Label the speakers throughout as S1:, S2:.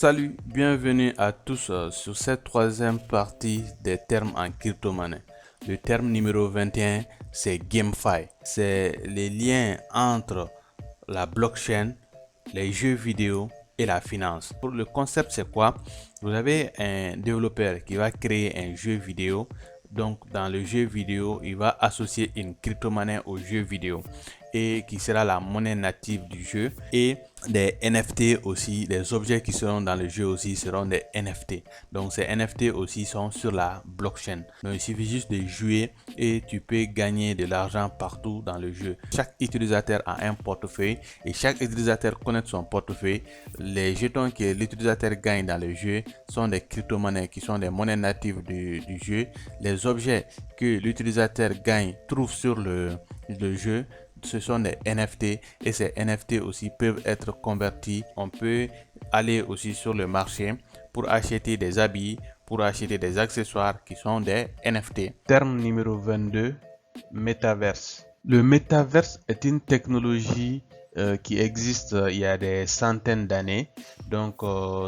S1: Salut, bienvenue à tous sur cette troisième partie des termes en crypto-monnaie. Le terme numéro 21, c'est GameFi. C'est les liens entre la blockchain, les jeux vidéo et la finance. Pour le concept, c'est quoi? Vous avez un développeur qui va créer un jeu vidéo. Donc, dans le jeu vidéo, il va associer une crypto-monnaie au jeu vidéo et qui sera la monnaie native du jeu, et des NFT aussi, les objets qui seront dans le jeu aussi seront des NFT. Donc ces NFT aussi sont sur la blockchain. Donc il suffit juste de jouer et tu peux gagner de l'argent partout dans le jeu. Chaque utilisateur a un portefeuille et chaque utilisateur connaît son portefeuille. Les jetons que l'utilisateur gagne dans le jeu sont des crypto-monnaies qui sont des monnaies natives du jeu. Les objets que l'utilisateur gagne trouve sur le jeu, ce sont des NFT, et ces NFT aussi peuvent être convertis. On peut aller aussi sur le marché pour acheter des habits, pour acheter des accessoires qui sont des NFT. Terme numéro 22, Metaverse. Le Metaverse est une technologie qui existe il y a des centaines d'années. Donc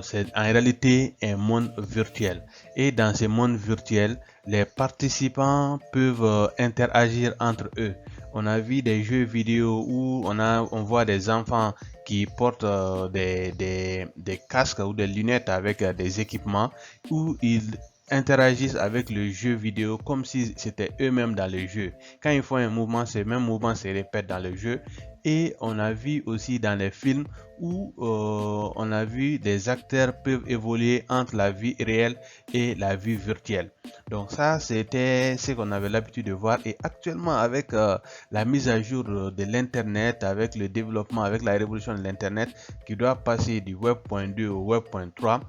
S1: c'est en réalité un monde virtuel, et dans ce monde virtuel, les participants peuvent interagir entre eux. On a vu des jeux vidéo où on voit des enfants qui portent des casques ou des lunettes avec des équipements, où ils interagissent avec le jeu vidéo comme si c'était eux-mêmes dans le jeu. Quand ils font un mouvement, ce même mouvement se répète dans le jeu. Et on a vu aussi dans les films où on a vu des acteurs peuvent évoluer entre la vie réelle et la vie virtuelle. Donc ça, c'était ce qu'on avait l'habitude de voir. Et actuellement, avec la mise à jour de l'internet, avec le développement, avec la révolution de l'internet qui doit passer du web.2 au web.3,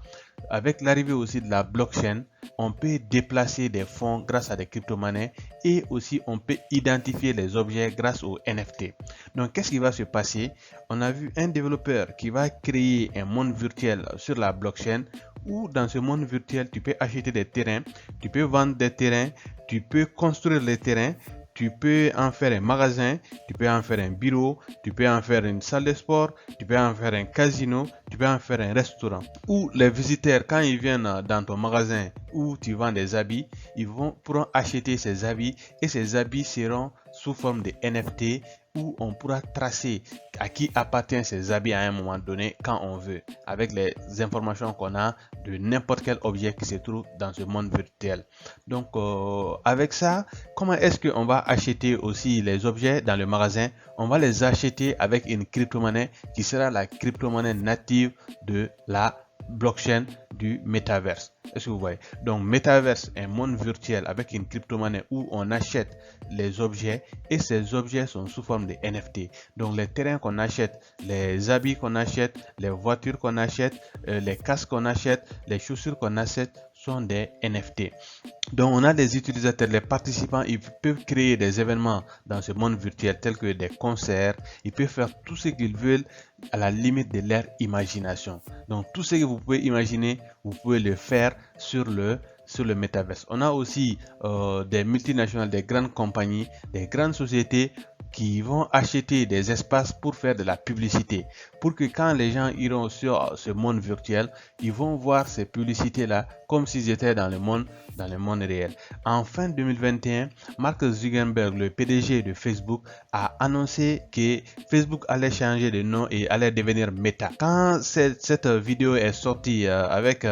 S1: avec l'arrivée aussi de la blockchain, on peut déplacer des fonds grâce à des crypto-monnaies, et aussi on peut identifier les objets grâce aux NFT. Donc qu'est-ce qui va se passer? On a vu un développeur qui va créer un monde virtuel sur la blockchain, où dans ce monde virtuel, tu peux acheter des terrains, tu peux vendre des terrains, tu peux construire les terrains, tu peux en faire un magasin, tu peux en faire un bureau, tu peux en faire une salle de sport, tu peux en faire un casino, tu peux en faire un restaurant. Où les visiteurs, quand ils viennent dans ton magasin où tu vends des habits, pourront acheter ces habits, et ces habits seront sous forme de NFT, où on pourra tracer à qui appartient ces habits à un moment donné quand on veut, avec les informations qu'on a de n'importe quel objet qui se trouve dans ce monde virtuel. Donc avec ça, comment est-ce qu'on va acheter aussi les objets dans le magasin? On va les acheter avec une crypto-monnaie qui sera la crypto-monnaie native de la blockchain du Metaverse. Est-ce que vous voyez? Donc Metaverse est un monde virtuel avec une crypto-monnaie où on achète les objets, et ces objets sont sous forme de NFT. Donc les terrains qu'on achète, les habits qu'on achète, les voitures qu'on achète, les casques qu'on achète, les chaussures qu'on achète sont des NFT. Donc on a des utilisateurs, les participants, ils peuvent créer des événements dans ce monde virtuel tels que des concerts, ils peuvent faire tout ce qu'ils veulent à la limite de leur imagination. Donc tout ce que vous pouvez imaginer, vous pouvez le faire sur le Metaverse. On a aussi des multinationales, des grandes compagnies, des grandes sociétés qui vont acheter des espaces pour faire de la publicité, pour que quand les gens iront sur ce monde virtuel, ils vont voir ces publicités là comme s'ils étaient dans le monde réel. En fin 2021, Mark Zuckerberg, le PDG de Facebook, a annoncé que Facebook allait changer de nom et allait devenir Meta. Quand cette vidéo est sortie avec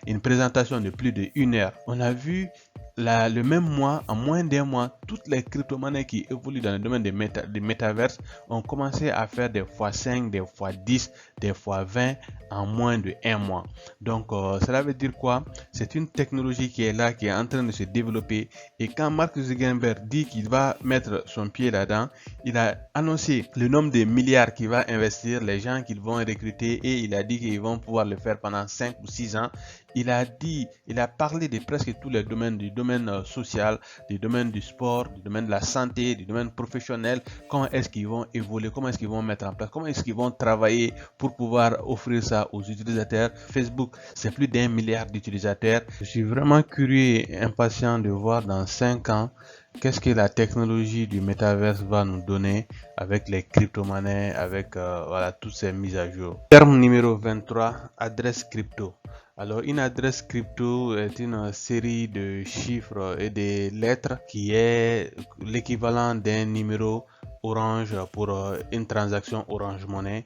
S1: une présentation de plus de 1 heure, on a vu le même mois, en moins d'un mois, toutes les crypto-monnaies qui évoluent dans le domaine des Metaverse ont commencé à faire des x5, des x10, des x20 en moins de 1 mois. Donc cela veut dire quoi? C'est une technologie qui est là, qui est en train de se développer, et quand Mark Zuckerberg dit qu'il va mettre son pied là-dedans, il a annoncé le nombre de milliards qu'il va investir, les gens qu'ils vont recruter, et il a dit qu'ils vont pouvoir le faire pendant 5 ou 6 ans. Il a parlé de presque tous les domaines, du domaine social, du domaine du sport, du domaine de la santé, du domaine professionnel. Comment est-ce qu'ils vont évoluer, comment est-ce qu'ils vont mettre en place, comment est-ce qu'ils vont travailler pour pouvoir offrir ça aux utilisateurs. Facebook, c'est plus d'1 milliard d'utilisateurs. Je suis vraiment curieux et impatient de voir dans 5 ans qu'est-ce que la technologie du métaverse va nous donner avec les crypto-monnaies, avec voilà, toutes ces mises à jour. Terme numéro 23, adresse crypto. Alors, une adresse crypto est une série de chiffres et de lettres qui est l'équivalent d'un numéro Orange pour une transaction Orange Money,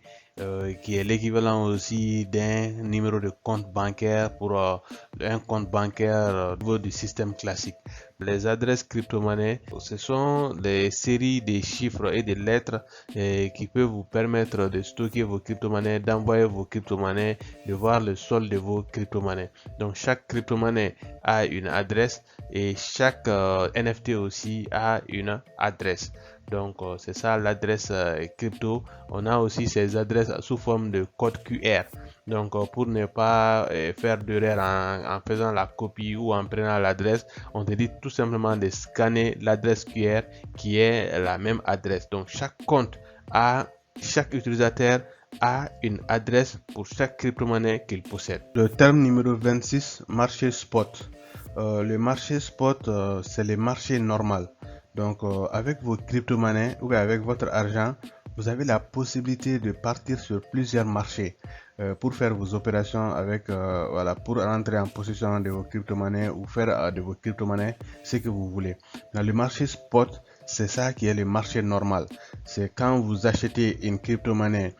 S1: qui est l'équivalent aussi d'un numéro de compte bancaire pour un compte bancaire au niveau du système classique. Les adresses crypto-monnaies, ce sont des séries de chiffres et de lettres qui peuvent vous permettre de stocker vos crypto-monnaies, d'envoyer vos crypto-monnaies, de voir le solde de vos crypto-monnaies. Donc chaque crypto-monnaie a une adresse et chaque NFT aussi a une adresse. Donc c'est ça l'adresse crypto. On a aussi ces adresses sous forme de code QR. Donc pour ne pas faire d'erreur en faisant la copie ou en prenant l'adresse, on te dit tout simplement de scanner l'adresse QR qui est la même adresse. Donc chaque utilisateur a une adresse pour chaque crypto-monnaie qu'il possède. Le terme numéro 26, marché spot. Le marché spot, c'est le marché normal. Donc, avec vos crypto-monnaies ou avec votre argent, vous avez la possibilité de partir sur plusieurs marchés pour faire vos opérations avec, voilà, pour rentrer en possession de vos crypto-monnaies ou faire de vos crypto-monnaies ce que vous voulez. Dans le marché spot, c'est ça qui est le marché normal. C'est quand vous achetez une crypto-monnaie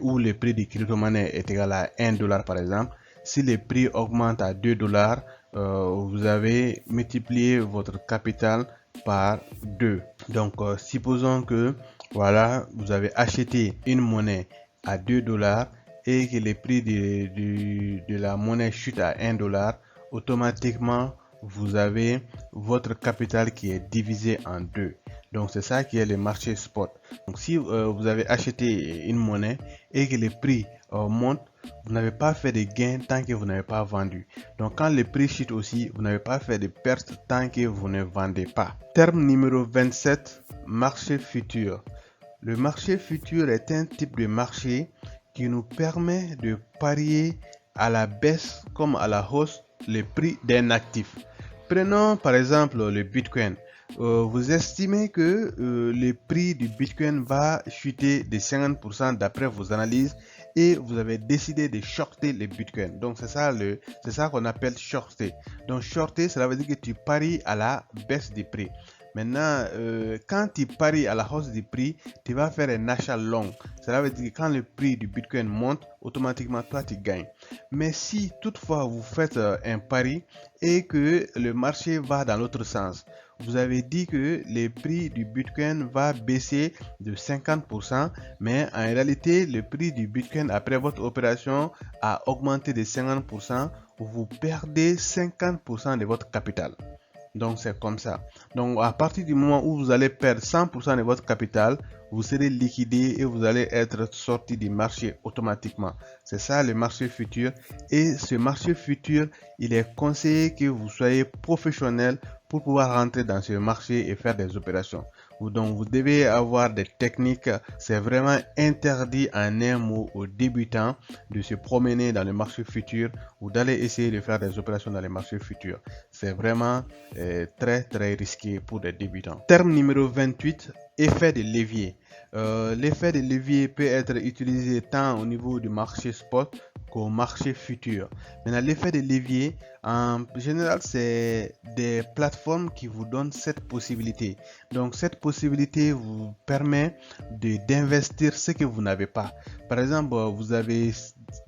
S1: où le prix de crypto-monnaie est égal à 1 dollar par exemple. Si le prix augmente à 2 dollars, vous avez multiplié votre capital par 2. Donc, supposons que voilà, vous avez acheté une monnaie à 2 dollars et que le prix de la monnaie chute à 1 dollar, automatiquement, vous avez votre capital qui est divisé en 2. Donc, c'est ça qui est le marché spot. Donc, si vous avez acheté une monnaie et que le prix monte, vous n'avez pas fait de gain tant que vous n'avez pas vendu. Donc quand le prix chute aussi, vous n'avez pas fait de perte tant que vous ne vendez pas. Terme numéro 27, marché futur. Le marché futur est un type de marché qui nous permet de parier à la baisse comme à la hausse le prix d'un actif. Prenons par exemple le Bitcoin. Vous estimez que le prix du Bitcoin va chuter de 50% d'après vos analyses et vous avez décidé de shorter le Bitcoin. Donc c'est ça qu'on appelle shorter. Donc shorter, cela veut dire que tu paries à la baisse des prix. Maintenant, quand tu paries à la hausse du prix, tu vas faire un achat long. Cela veut dire que quand le prix du Bitcoin monte, automatiquement, toi, tu gagnes. Mais si toutefois vous faites un pari et que le marché va dans l'autre sens, vous avez dit que le prix du Bitcoin va baisser de 50%, mais en réalité, le prix du Bitcoin après votre opération a augmenté de 50%, vous perdez 50% de votre capital. Donc c'est comme ça. Donc à partir du moment où vous allez perdre 100% de votre capital, vous serez liquidé et vous allez être sorti du marché automatiquement. C'est ça le marché futur. Et ce marché futur, il est conseillé que vous soyez professionnel pour pouvoir rentrer dans ce marché et faire des opérations. Donc vous devez avoir des techniques. C'est vraiment interdit en un mot aux débutants de se promener dans le marché futur ou d'aller essayer de faire des opérations dans les marchés futurs. C'est vraiment très risqué pour des débutants. Terme numéro 28, effet de levier. L'effet de levier peut être utilisé tant au niveau du marché spot qu'au marché futur. Maintenant, l'effet de levier, en général, c'est des plateformes qui vous donnent cette possibilité. Donc, cette possibilité vous permet d'investir ce que vous n'avez pas. Par exemple, vous avez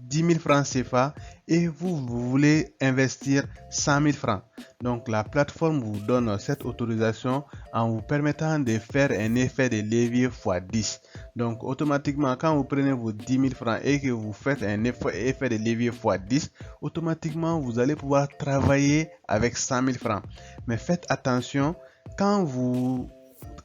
S1: 10 000 francs CFA et vous voulez investir 100 000 francs. Donc la plateforme vous donne cette autorisation en vous permettant de faire un effet de levier x10. Donc automatiquement, quand vous prenez vos 10 000 francs et que vous faites un effet de levier x10, automatiquement vous allez pouvoir travailler avec 100 000 francs. Mais faites attention, quand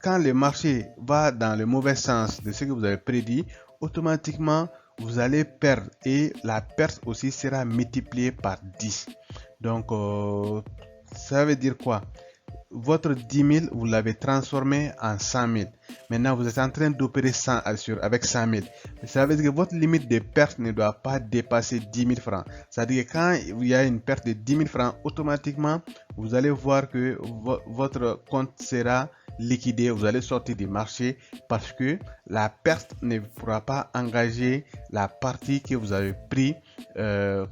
S1: le marché va dans le mauvais sens de ce que vous avez prédit, automatiquement vous allez perdre et la perte aussi sera multipliée par 10. Donc ça veut dire quoi? votre 10 000, vous l'avez transformé en 100 000. Maintenant, vous êtes en train d'opérer avec 100 000. Ça veut dire que votre limite de perte ne doit pas dépasser 10 000 francs. C'est-à-dire que quand il y a une perte de 10 000 francs, automatiquement, vous allez voir que votre compte sera liquidé. Vous allez sortir du marché parce que la perte ne pourra pas engager la partie que vous avez pris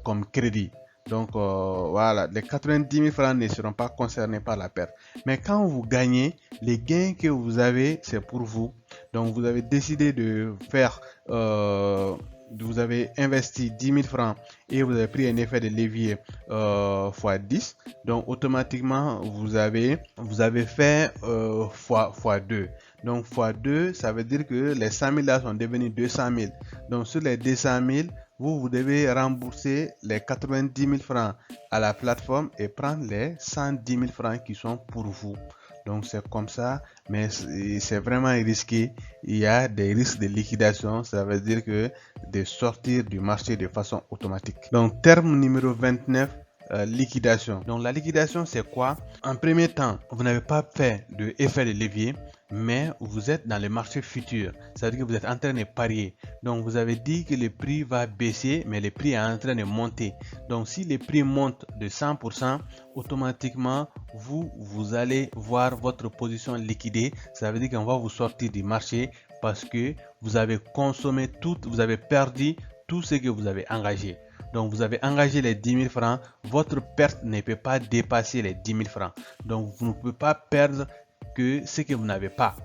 S1: comme crédit. Donc voilà, les 90 000 francs ne seront pas concernés par la perte. Mais quand vous gagnez, les gains que vous avez, c'est pour vous. Donc vous avez décidé de faire, vous avez investi 10 000 francs et vous avez pris un effet de levier x 10. Donc automatiquement, vous avez fait x 2. Donc x 2, ça veut dire que les 100 000 là sont devenus 200 000. Donc sur les 200 000, vous devez rembourser les 90 000 francs à la plateforme et prendre les 110 000 francs qui sont pour vous. Donc c'est comme ça, mais c'est vraiment risqué. Il y a des risques de liquidation, ça veut dire que de sortir du marché de façon automatique. Donc terme numéro 29, liquidation. Donc la liquidation, c'est quoi? En premier temps, vous n'avez pas fait de effet de levier, mais vous êtes dans le marché futur. Ça veut dire que vous êtes en train de parier. Donc vous avez dit que le prix va baisser, mais le prix est en train de monter. Donc si le prix monte de 100%, automatiquement vous allez voir votre position liquidée. Ça veut dire qu'on va vous sortir du marché parce que vous avez consommé tout, vous avez perdu tout ce que vous avez engagé. Donc vous avez engagé les 10 000 francs, votre perte ne peut pas dépasser les 10 000 francs. Donc vous ne pouvez pas perdre que ce que vous n'avez pas.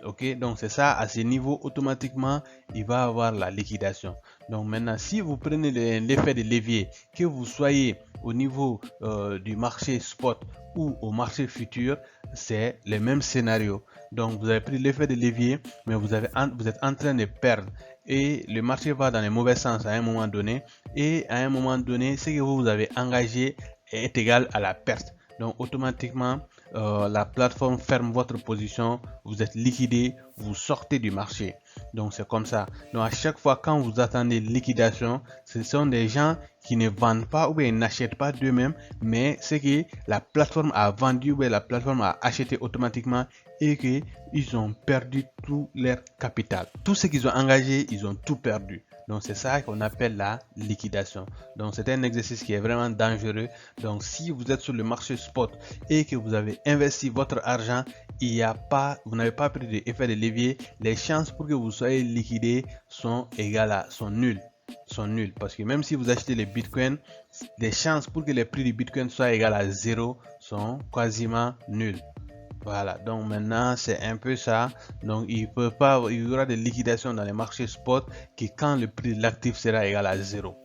S1: Ok, donc c'est ça, à ce niveau, automatiquement, il va avoir la liquidation. Donc maintenant, si vous prenez l'effet de levier, que vous soyez au niveau du marché spot ou au marché futur, c'est le même scénario. Donc vous avez pris l'effet de levier, mais vous êtes en train de perdre. Et le marché va dans le mauvais sens à un moment donné. Et à un moment donné, ce que vous avez engagé est égal à la perte. Donc automatiquement, la plateforme ferme votre position, vous êtes liquidé, vous sortez du marché. Donc c'est comme ça. Donc à chaque fois quand vous attendez liquidation, ce sont des gens qui ne vendent pas ou bien n'achètent pas d'eux-mêmes, mais c'est que la plateforme a vendu ou bien la plateforme a acheté automatiquement et qu'ils ont perdu tout leur capital. Tout ce qu'ils ont engagé, ils ont tout perdu. Donc c'est ça qu'on appelle la liquidation. Donc c'est un exercice qui est vraiment dangereux. Donc si vous êtes sur le marché spot et que vous avez investi votre argent, vous n'avez pas pris d'effet de levier, les chances pour que vous soyez liquidé sont nulles. Parce que même si vous achetez les bitcoins, les chances pour que les prix du bitcoin soient égal à 0 sont quasiment nulles. Voilà, donc maintenant c'est un peu ça. Donc il y aura des liquidations dans les marchés spot qui quand le prix de l'actif sera égal à 0.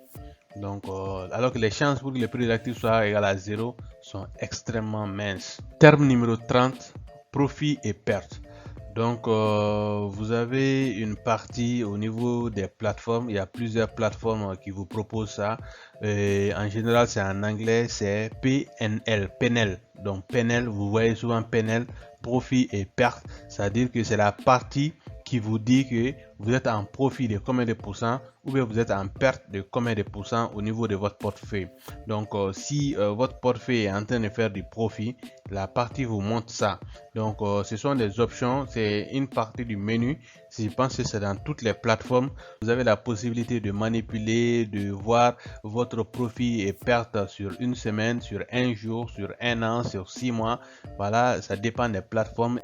S1: Donc alors que les chances pour que le prix de l'actif soit égal à 0 sont extrêmement minces. Terme numéro 30, profit et perte. Donc vous avez une partie au niveau des plateformes. Il y a plusieurs plateformes qui vous proposent ça. Et en général c'est en anglais, c'est PNL. Donc PNL, vous voyez souvent PNL, profit et perte. C'est-à-dire que c'est la partie qui vous dit que vous êtes en profit de combien de pourcents ou bien vous êtes en perte de combien de pourcents au niveau de votre portefeuille. Donc si votre portefeuille est en train de faire du profit, la partie vous montre ça. Donc ce sont des options, c'est une partie du menu. Si je pense que c'est dans toutes les plateformes, vous avez la possibilité de manipuler, de voir votre profit et perte sur une semaine, sur un jour, sur un an, sur 6 mois. Voilà, ça dépend des plateformes.